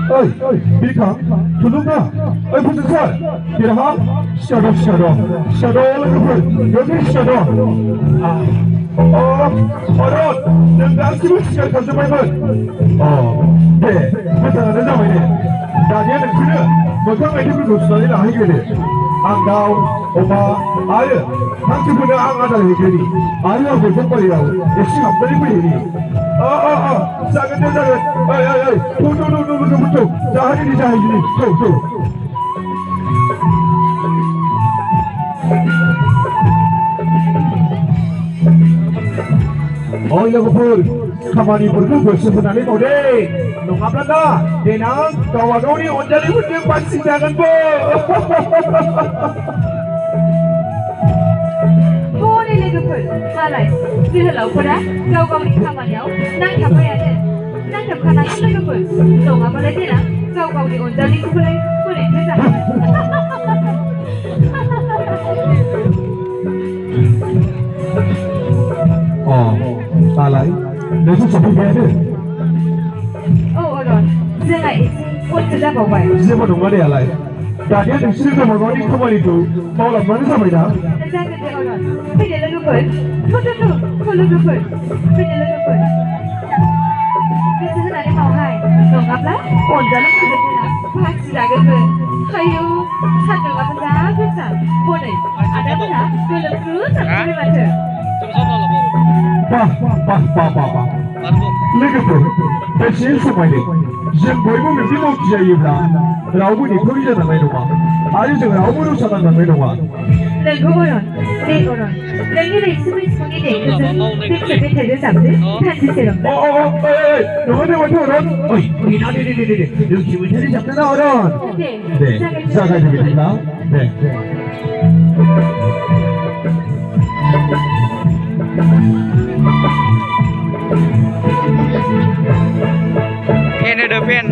Ơi, đi khám, chú lúc nào? Ơi, phụ nữ sợi, đi ra hát, shadow, shadow là cái phần, nhớ cái shadow. Rồi, đừng đáng xin sự cảm ơn mày. Để, bây giờ nó ra mày nè. Đã nhớ được chưa? Mà các anh đi cùng xuống là hay cái này. Ang daw, oma, ayo. Ang cipunya ang ada di sini. Ayo aku jumpa dia. Isi apa ni ini? Sangat. Ay. Tunggu. Jangan ini. Tuh. Oh ya betul. Kamari berdua sebenarnya kau deh. Nungap lada. Denang kawan kau ni onjali pun dia pasti jangan bo. Boleh legoper. Malai. Sihlau pada kau ni kamariau. Nang apa ya deh? Nang apa nak legoper? Nungap lada denang kau ni onjali pun boleh kita. Alai, lepas sampai mana? Orang, jangan pun sudah bawa. Siapa nama dia alai? Tadi ada cerita bawa ni kemana itu? Bawa mana sampai dah? Jangan dia orang. Pergi legoper. Kau legoper. Pergi legoper. Biasa nak mau hai. Nungap lah. Onjalan pun sudah. Pasti jaga ke. Kayu, satu apa dah besar. Boleh. Ada apa dah? Belum terus sampai mana? Bah. Legoper. Macam semua ni. Jangan boibu mesti mau jadi lah. Rawu ni kau ni jangan main rumah. Ayo jangan rawu tu jangan main rumah. Legoper. Lagi lagi semua ni deh. Kita terus sampai. Nanti seram. Nama dia macam orang. Oi, ini. Lucu macam ni siapa nak orang? Deh. Jaga juga kita. Deh. Pen ada pen.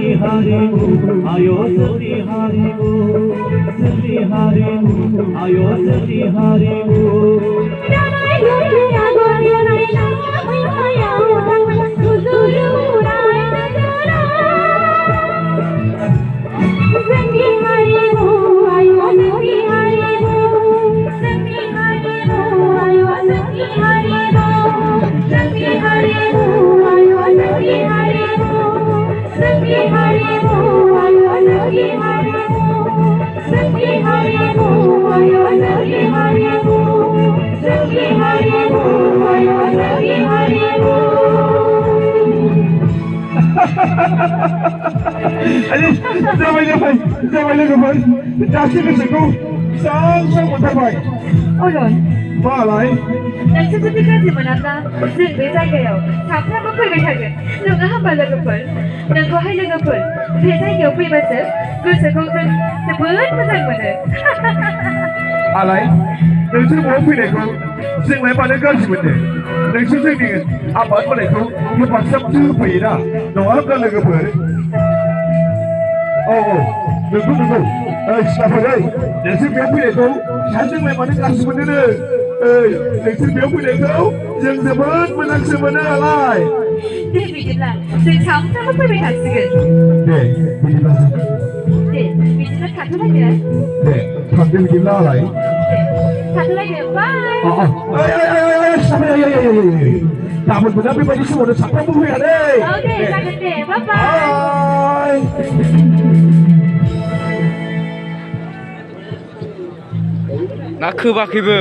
Hari ayo lagi harimu, lagi harimu, ayo lagi harimu. Ayo, jangan lupa. Kasih kesuku, sang mencapai. Oron, Malai, नोंसोरनि गाज्रि मोनाब्ला जों बे जायगायाव साफ्रोमबो फैबाय थागोन नङा होमबा लोगोफोर नोंखौहाय लोगोफोर बे जायगायाव फैबासो गोसोखौ जों जोबोद मोजां मोनो alai, नोंसोर बहाय फैनायखौ जोंलाय मानो गाज्रि मोनो नोंसोर जोंनि आबाद मावनायखौ हेफाजाबसो होफैयोना नङा होनब्ला लोगोफोर औ नंगौ सिख्लाफोर नोंसोर बेयाव फैनायखौ सानजोंलाय मानो गाज्रि मोनो नोंसोर बेयाव फैनायखौ जों जोबोद मोजांसो मोनो आलाय दे बिदिब्ला जों साफ्रोमबो फैबाय थासिगोन दे बिदिब्ला थाथ'लायदो दे थांदो बिदिब्ला आलाय थाथ'लायदो बाय गाबोन मोना बेबायदि समावनो साफ्रोमबो फैया दे दे जागोन दे बाय गाखोबाखैबो